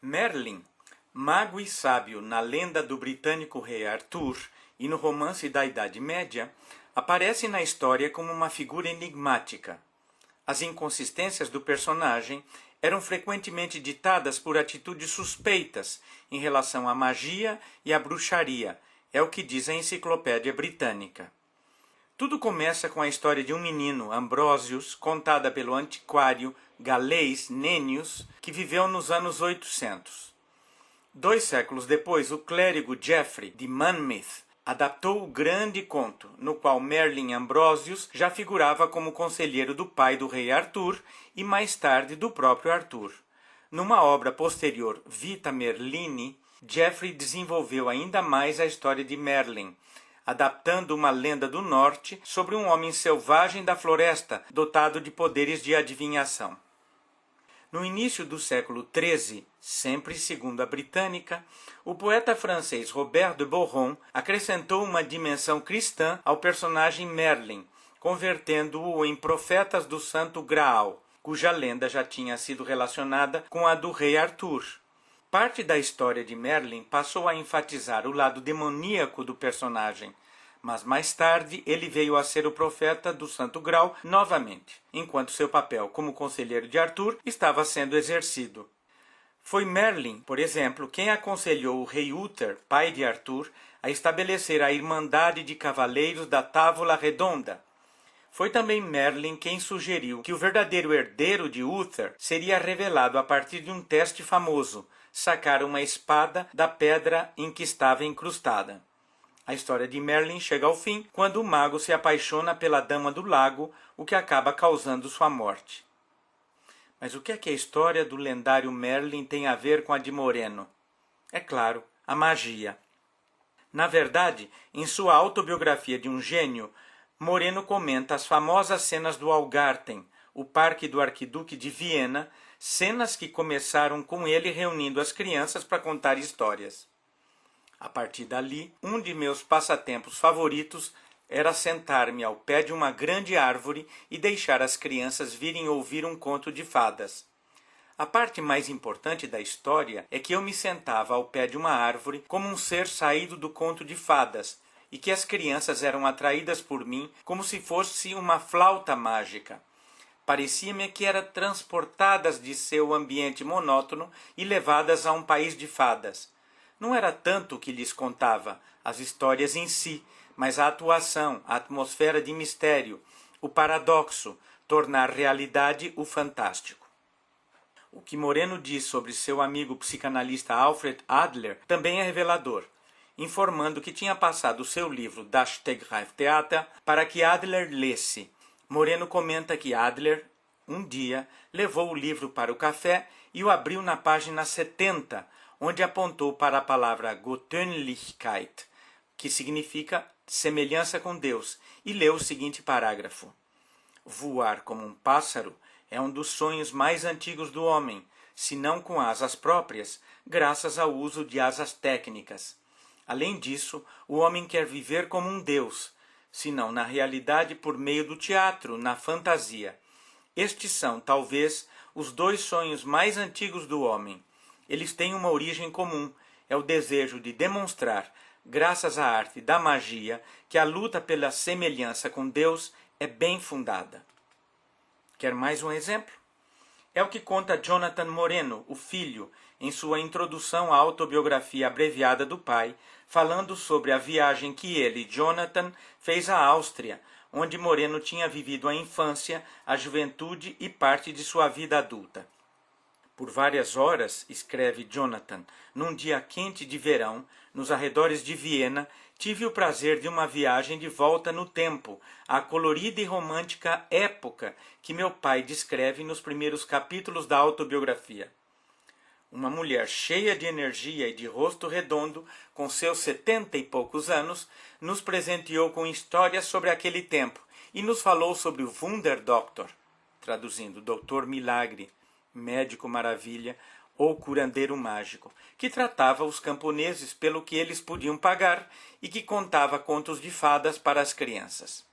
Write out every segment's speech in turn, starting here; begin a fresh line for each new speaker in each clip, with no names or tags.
Merlin, mago e sábio na lenda do britânico rei Arthur e no romance da Idade Média, aparece na história como uma figura enigmática. As inconsistências do personagem eram frequentemente ditadas por atitudes suspeitas em relação à magia e à bruxaria, é o que diz a Enciclopédia Britânica. Tudo começa com a história de um menino, Ambrosius, contada pelo antiquário galês Nennius, que viveu nos anos 800. 2 séculos depois, o clérigo Geoffrey de Monmouth adaptou o grande conto, no qual Merlin Ambrosius já figurava como conselheiro do pai do rei Arthur e mais tarde do próprio Arthur. Numa obra posterior, Vita Merlini, Geoffrey desenvolveu ainda mais a história de Merlin, adaptando uma lenda do norte sobre um homem selvagem da floresta, dotado de poderes de adivinhação. No início do século XIII, sempre segundo a britânica, o poeta francês Robert de Boron acrescentou uma dimensão cristã ao personagem Merlin, convertendo-o em profetas do Santo Graal, cuja lenda já tinha sido relacionada com a do rei Arthur. Parte da história de Merlin passou a enfatizar o lado demoníaco do personagem, mas mais tarde ele veio a ser o profeta do Santo Graal novamente, enquanto seu papel como conselheiro de Arthur estava sendo exercido. Foi Merlin, por exemplo, quem aconselhou o rei Uther, pai de Arthur, a estabelecer a Irmandade de Cavaleiros da Távola Redonda. Foi também Merlin quem sugeriu que o verdadeiro herdeiro de Uther seria revelado a partir de um teste famoso, sacar uma espada da pedra em que estava incrustada. A história de Merlin chega ao fim quando o mago se apaixona pela Dama do Lago, o que acaba causando sua morte. Mas o que é que a história do lendário Merlin tem a ver com a de Moreno? É claro, a magia. Na verdade, em sua autobiografia de um gênio, Moreno comenta as famosas cenas do Augarten, o parque do arquiduque de Viena, cenas que começaram com ele reunindo as crianças para contar histórias. A partir dali, um de meus passatempos favoritos era sentar-me ao pé de uma grande árvore e deixar as crianças virem ouvir um conto de fadas. A parte mais importante da história é que eu me sentava ao pé de uma árvore como um ser saído do conto de fadas e que as crianças eram atraídas por mim como se fosse uma flauta mágica. Parecia-me que eram transportadas de seu ambiente monótono e levadas a um país de fadas. Não era tanto o que lhes contava, as histórias em si, mas a atuação, a atmosfera de mistério, o paradoxo, tornar realidade o fantástico. O que Moreno diz sobre seu amigo psicanalista Alfred Adler também é revelador, informando que tinha passado seu livro Das Steigertheater para que Adler lesse. Moreno comenta que Adler, um dia, levou o livro para o café e o abriu na página 70, onde apontou para a palavra Göttlichkeit, que significa semelhança com Deus, e leu o seguinte parágrafo: voar como um pássaro é um dos sonhos mais antigos do homem, se não com asas próprias, graças ao uso de asas técnicas. Além disso, o homem quer viver como um Deus, se não na realidade por meio do teatro, na fantasia. Estes são, talvez, os 2 sonhos mais antigos do homem. Eles têm uma origem comum, é o desejo de demonstrar, graças à arte da magia, que a luta pela semelhança com Deus é bem fundada. Quer mais um exemplo? É o que conta Jonathan Moreno, o filho, em sua introdução à autobiografia abreviada do pai, falando sobre a viagem que ele, Jonathan, fez à Áustria, onde Moreno tinha vivido a infância, a juventude e parte de sua vida adulta. Por várias horas, escreve Jonathan, num dia quente de verão, nos arredores de Viena, tive o prazer de uma viagem de volta no tempo, à colorida e romântica época que meu pai descreve nos primeiros capítulos da autobiografia. Uma mulher cheia de energia e de rosto redondo, com seus 70 e poucos anos, nos presenteou com histórias sobre aquele tempo e nos falou sobre o Wunderdoktor, traduzindo Doutor Milagre, Médico Maravilha ou Curandeiro Mágico, que tratava os camponeses pelo que eles podiam pagar e que contava contos de fadas para as crianças.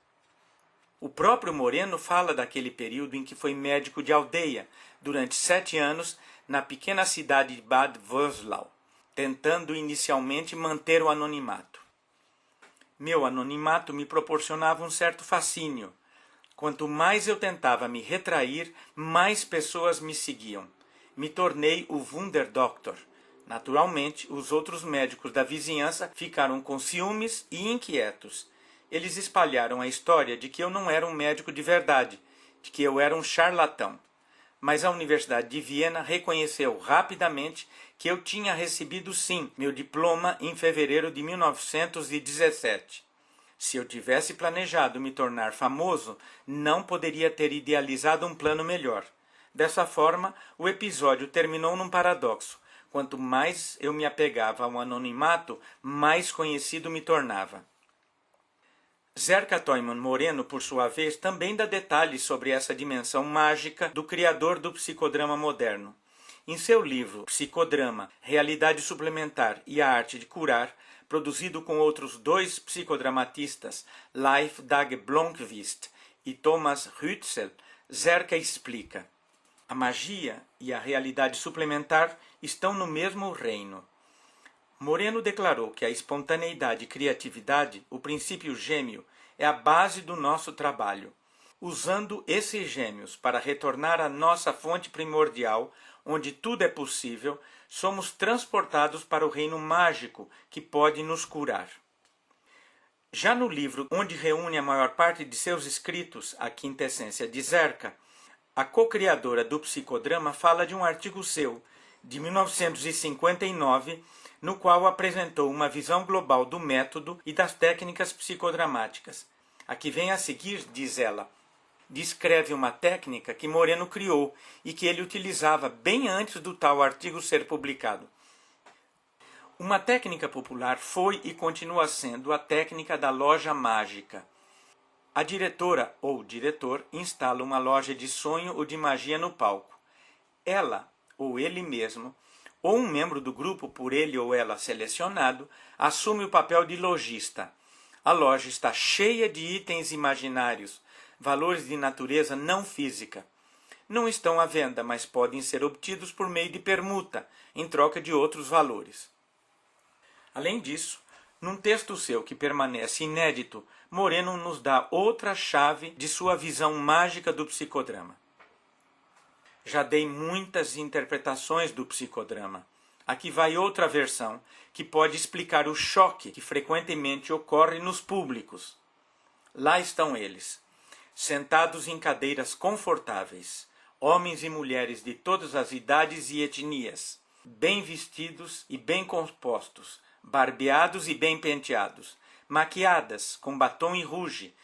O próprio Moreno fala daquele período em que foi médico de aldeia, durante 7 anos, na pequena cidade de Bad Wörslau, tentando inicialmente manter o anonimato. Meu anonimato me proporcionava um certo fascínio. Quanto mais eu tentava me retrair, mais pessoas me seguiam. Me tornei o Wunderdoktor. Naturalmente, os outros médicos da vizinhança ficaram com ciúmes e inquietos. Eles espalharam a história de que eu não era um médico de verdade, de que eu era um charlatão. Mas a Universidade de Viena reconheceu rapidamente que eu tinha recebido sim meu diploma em fevereiro de 1917. Se eu tivesse planejado me tornar famoso, não poderia ter idealizado um plano melhor. Dessa forma, o episódio terminou num paradoxo. Quanto mais eu me apegava ao anonimato, mais conhecido me tornava. Zerka Teumann Moreno, por sua vez, também dá detalhes sobre essa dimensão mágica do criador do psicodrama moderno. Em seu livro Psicodrama, Realidade Suplementar e a Arte de Curar, produzido com outros dois psicodramatistas, Leif Dag Blomqvist e Thomas Rützel, Zerka explica: a magia e a realidade suplementar estão no mesmo reino. Moreno declarou que a espontaneidade e criatividade, o princípio gêmeo, é a base do nosso trabalho. Usando esses gêmeos para retornar à nossa fonte primordial, onde tudo é possível, somos transportados para o reino mágico que pode nos curar. Já no livro onde reúne a maior parte de seus escritos, A Quintessência de Zerka, a co-criadora do psicodrama fala de um artigo seu, de 1959, no qual apresentou uma visão global do método e das técnicas psicodramáticas. A que vem a seguir, diz ela, descreve uma técnica que Moreno criou e que ele utilizava bem antes do tal artigo ser publicado. Uma técnica popular foi e continua sendo a técnica da loja mágica. A diretora ou diretor instala uma loja de sonho ou de magia no palco. Ela, ou ele mesmo, ou um membro do grupo por ele ou ela selecionado, assume o papel de lojista. A loja está cheia de itens imaginários, valores de natureza não física. Não estão à venda, mas podem ser obtidos por meio de permuta, em troca de outros valores. Além disso, num texto seu que permanece inédito, Moreno nos dá outra chave de sua visão mágica do psicodrama. Já dei muitas interpretações do psicodrama. Aqui vai outra versão, que pode explicar o choque que frequentemente ocorre nos públicos. Lá estão eles, sentados em cadeiras confortáveis, homens e mulheres de todas as idades e etnias, bem vestidos e bem compostos, barbeados e bem penteados, maquiadas com batom e ruge,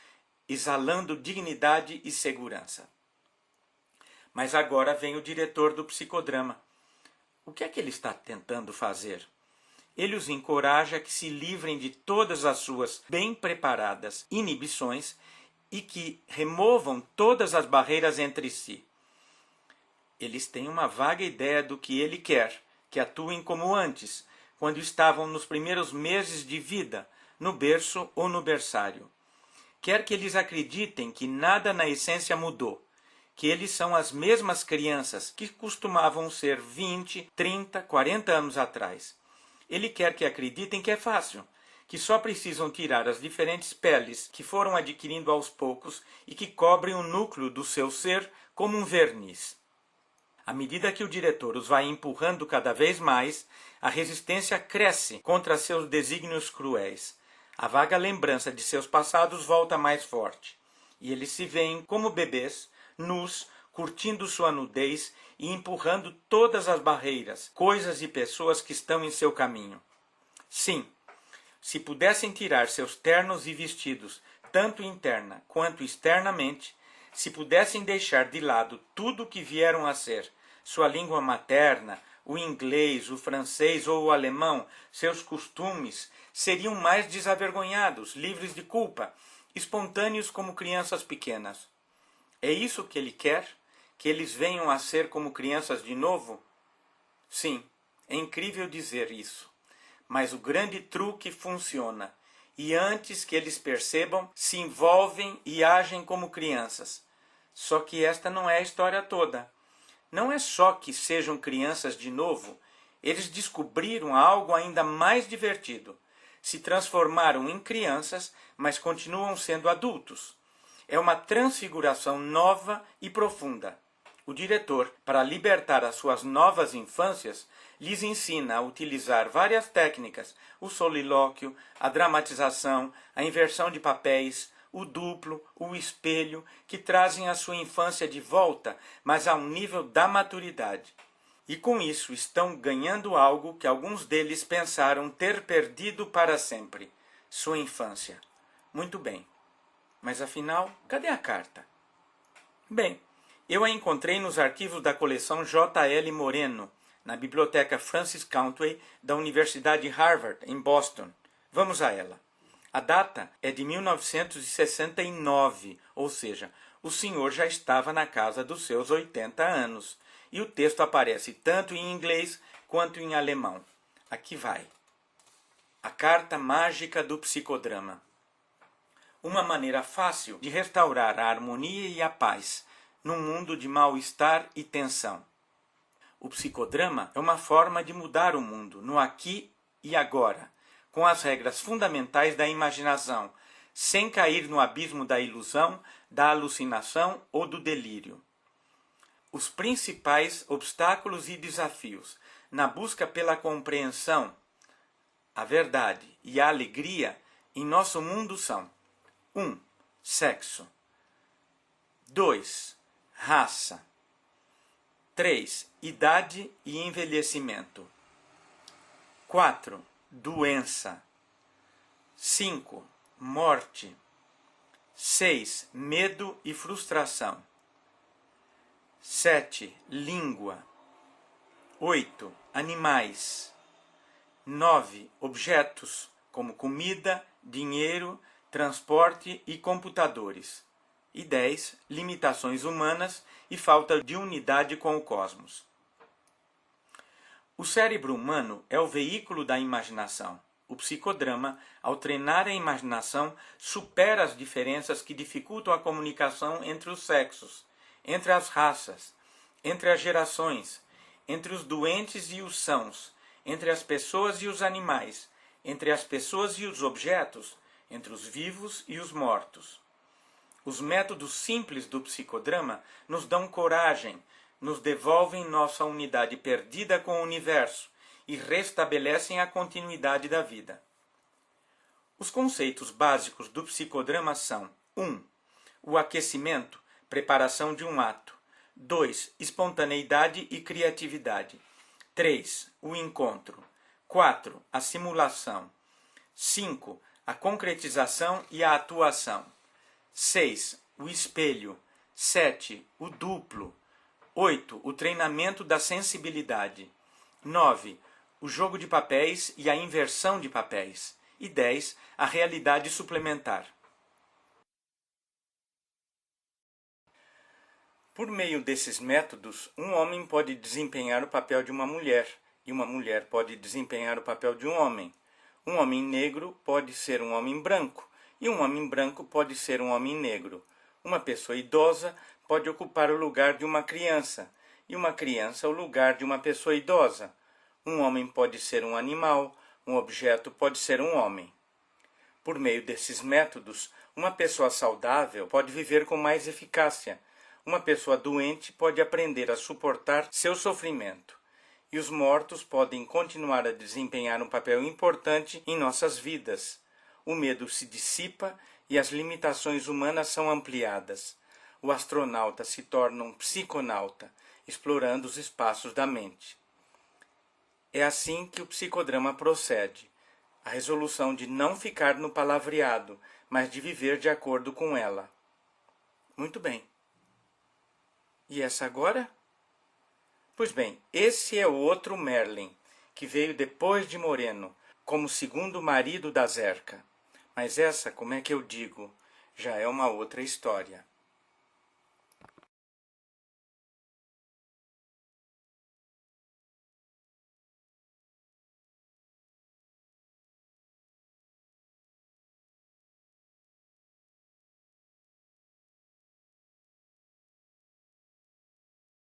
exalando dignidade e segurança. Mas agora vem o diretor do psicodrama. O que é que ele está tentando fazer? Ele os encoraja a que se livrem de todas as suas bem preparadas inibições e que removam todas as barreiras entre si. Eles têm uma vaga ideia do que ele quer, que atuem como antes, quando estavam nos primeiros meses de vida, no berço ou no berçário. Quer que eles acreditem que nada na essência mudou, que eles são as mesmas crianças que costumavam ser 20, 30, 40 anos atrás. Ele quer que acreditem que é fácil, que só precisam tirar as diferentes peles que foram adquirindo aos poucos e que cobrem o núcleo do seu ser como um verniz. À medida que o diretor os vai empurrando cada vez mais, a resistência cresce contra seus desígnios cruéis. A vaga lembrança de seus passados volta mais forte. E eles se veem como bebês, nus, curtindo sua nudez e empurrando todas as barreiras, coisas e pessoas que estão em seu caminho. Sim, se pudessem tirar seus ternos e vestidos, tanto interna quanto externamente, se pudessem deixar de lado tudo o que vieram a ser, sua língua materna, o inglês, o francês ou o alemão, seus costumes, seriam mais desavergonhados, livres de culpa, espontâneos como crianças pequenas. É isso que ele quer? Que eles venham a ser como crianças de novo? Sim, é incrível dizer isso. Mas o grande truque funciona. E antes que eles percebam, se envolvem e agem como crianças. Só que esta não é a história toda. não é só que sejam crianças de novo, eles descobriram algo ainda mais divertido. Se transformaram em crianças, mas continuam sendo adultos. É uma transfiguração nova e profunda. O diretor, para libertar as suas novas infâncias, lhes ensina a utilizar várias técnicas: o solilóquio, a dramatização, a inversão de papéis, o duplo, o espelho, que trazem a sua infância de volta, mas a um nível da maturidade. E com isso estão ganhando algo que alguns deles pensaram ter perdido para sempre: sua infância. Muito bem. Mas afinal, cadê a carta? Bem, eu a encontrei nos arquivos da coleção J.L. Moreno, na biblioteca Francis Cantwell da Universidade Harvard, em Boston. Vamos a ela. A data é de 1969, ou seja, o senhor já estava na casa dos seus 80 anos. E o texto aparece tanto em inglês quanto em alemão. Aqui vai. A carta mágica do psicodrama. Uma maneira fácil de restaurar a harmonia e a paz num mundo de mal-estar e tensão. O psicodrama é uma forma de mudar o mundo no aqui e agora, com as regras fundamentais da imaginação, sem cair no abismo da ilusão, da alucinação ou do delírio. Os principais obstáculos e desafios na busca pela compreensão, a verdade e a alegria em nosso mundo são: 1. Sexo. 2. Raça. 3. Idade e envelhecimento. 4. Doença. 5. Morte. 6. Medo e frustração. 7. Língua. 8. Animais. 9. Objetos, como comida, dinheiro, transporte e computadores. E 10. Limitações humanas e falta de unidade com o cosmos. O cérebro humano é o veículo da imaginação. O psicodrama, ao treinar a imaginação, supera as diferenças que dificultam a comunicação entre os sexos, entre as raças, entre as gerações, entre os doentes e os sãos, entre as pessoas e os animais, entre as pessoas e os objetos, entre os vivos e os mortos. Os métodos simples do psicodrama nos dão coragem, nos devolvem nossa unidade perdida com o universo e restabelecem a continuidade da vida. Os conceitos básicos do psicodrama são: 1. O aquecimento, preparação de um ato. 2. Espontaneidade e criatividade. 3. O encontro. 4. A simulação. 5. A concretização e a atuação. 6. O espelho. 7. O duplo. 8. O treinamento da sensibilidade. 9. O jogo de papéis e a inversão de papéis. E 10. A realidade suplementar. Por meio desses métodos, um homem pode desempenhar o papel de uma mulher, e uma mulher pode desempenhar o papel de um homem. Um homem negro pode ser um homem branco, e um homem branco pode ser um homem negro. Uma pessoa idosa pode ocupar o lugar de uma criança, e uma criança o lugar de uma pessoa idosa. Um homem pode ser um animal, um objeto pode ser um homem. Por meio desses métodos, uma pessoa saudável pode viver com mais eficácia. Uma pessoa doente pode aprender a suportar seu sofrimento. E os mortos podem continuar a desempenhar um papel importante em nossas vidas. O medo se dissipa e as limitações humanas são ampliadas. O astronauta se torna um psiconauta, explorando os espaços da mente. É assim que o psicodrama procede. A resolução de não ficar no palavreado, mas de viver de acordo com ela. Muito bem. E essa agora? Pois bem, esse é o outro Merlin, que veio depois de Moreno, como segundo marido da Zerca. Mas essa, como é que eu digo, já é uma outra história.